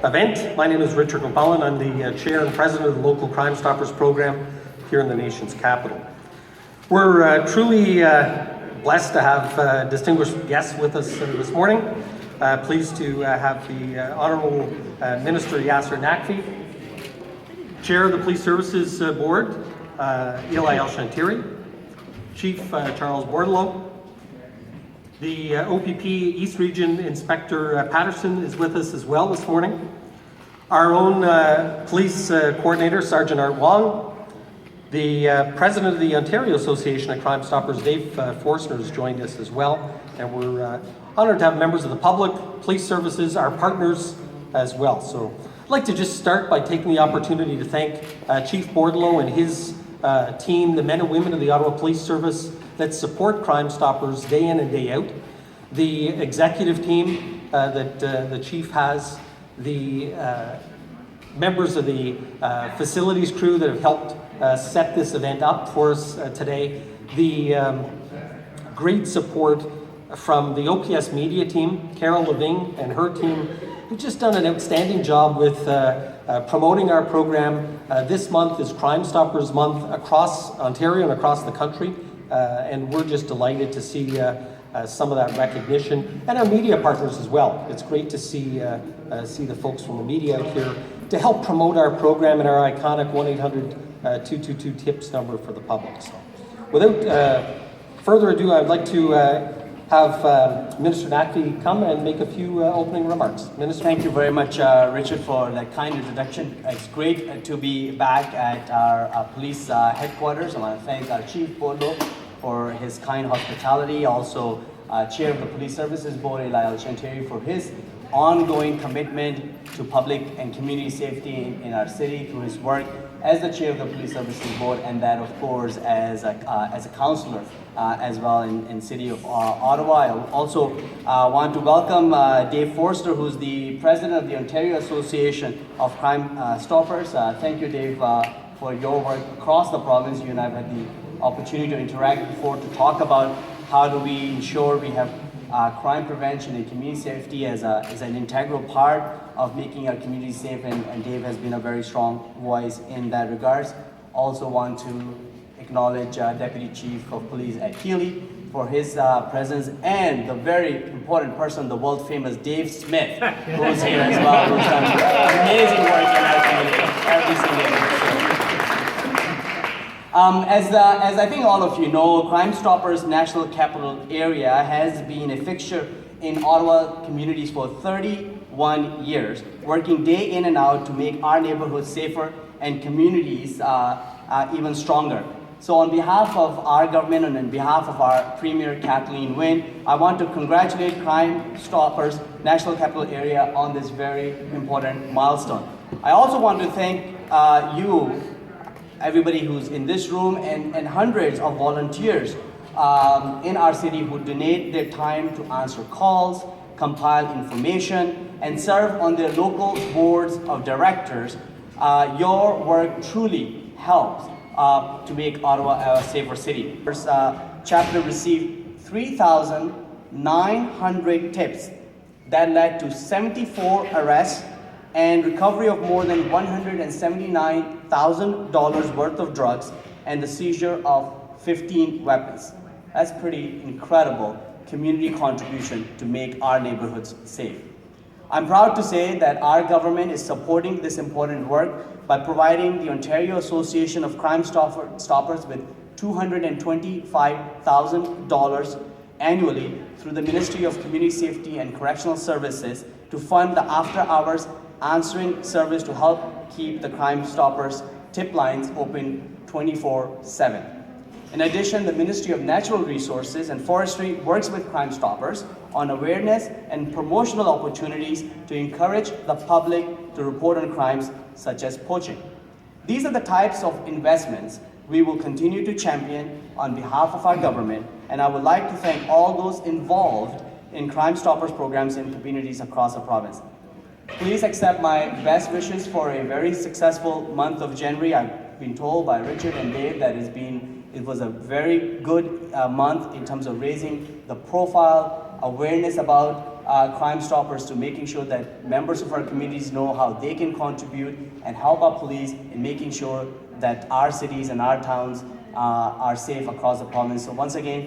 event. My name is Richard McMullin. I'm the Chair and President of the Local Crime Stoppers Program here in the nation's capital. We're truly blessed to have distinguished guests with us this morning. Pleased to have the Honourable Minister Yasir Naqvi, Chair of the Police Services Board, Eli El-Shantiri, Chief Charles Bordelot, the OPP East Region Inspector Patterson is with us as well this morning. Our own Police Coordinator, Sergeant Art Wong, the President of the Ontario Association of Crime Stoppers, Dave Forstner, has joined us as well, and we're honoured to have members of the public, police services, our partners as well. So I'd like to just start by taking the opportunity to thank Chief Bordelot and his team, the men and women of the Ottawa Police Service that support Crime Stoppers day in and day out, the executive team that the Chief has, the members of the facilities crew that have helped set this event up for us today, the great support from the OPS media team, Carol Leving and her team, who've just done an outstanding job with promoting our program. This month is Crime Stoppers Month across Ontario and across the country, and we're just delighted to see some of that recognition, and our media partners as well. It's great to see the folks from the media out here to help promote our program and our iconic 1-800-222-TIPS number for the public. So, without further ado, I'd like to have Minister Naqvi come and make a few opening remarks. Minister. Thank you very much, Richard, for that kind introduction. It's great to be back at our police headquarters. I want to thank our Chief Bordelot for his kind hospitality. Also, Chair of the Police Services Board, Eli El-Shantiri, for his ongoing commitment to public and community safety in our city through his work as the Chair of the Police Services Board, and that, of course, as a councillor as well in City of Ottawa. I also want to welcome Dave Forster, who's the President of the Ontario Association of Crime Stoppers. Thank you, Dave, for your work across the province. You and I have had the opportunity to interact before to talk about how do we ensure we have crime prevention and community safety as an integral part of making our community safe, and Dave has been a very strong voice in that regards. Also want to acknowledge Deputy Chief of Police at Healy for his presence, and the very important person, the world famous Dave Smith, who's here as well, who's done amazing work in our community every single day. As I think all of you know, Crime Stoppers National Capital Area has been a fixture in Ottawa communities for 31 years, working day in and out to make our neighborhoods safer and communities even stronger. So on behalf of our government and on behalf of our Premier Kathleen Wynne, I want to congratulate Crime Stoppers National Capital Area on this very important milestone. I also want to thank you, everybody who's in this room, and hundreds of volunteers in our city who donate their time to answer calls, compile information, and serve on their local boards of directors. Your work truly helps to make Ottawa a safer city. First chapter received 3,900 tips that led to 74 arrests and recovery of more than $179,000 worth of drugs and the seizure of 15 weapons. That's pretty incredible community contribution to make our neighborhoods safe. I'm proud to say that our government is supporting this important work by providing the Ontario Association of Crime Stoppers with $225,000 annually through the Ministry of Community Safety and Correctional Services to fund the after-hours answering service to help keep the Crime Stoppers tip lines open 24/7. In addition, the Ministry of Natural Resources and Forestry works with Crime Stoppers on awareness and promotional opportunities to encourage the public to report on crimes such as poaching. These are the types of investments we will continue to champion on behalf of our government, and I would like to thank all those involved in Crime Stoppers programs in communities across the province. Please accept my best wishes for a very successful month of January. I've been told by Richard and Dave that it was a very good month in terms of raising the profile, awareness about Crime Stoppers to making sure that members of our communities know how they can contribute and help our police in making sure that our cities and our towns are safe across the province. So once again,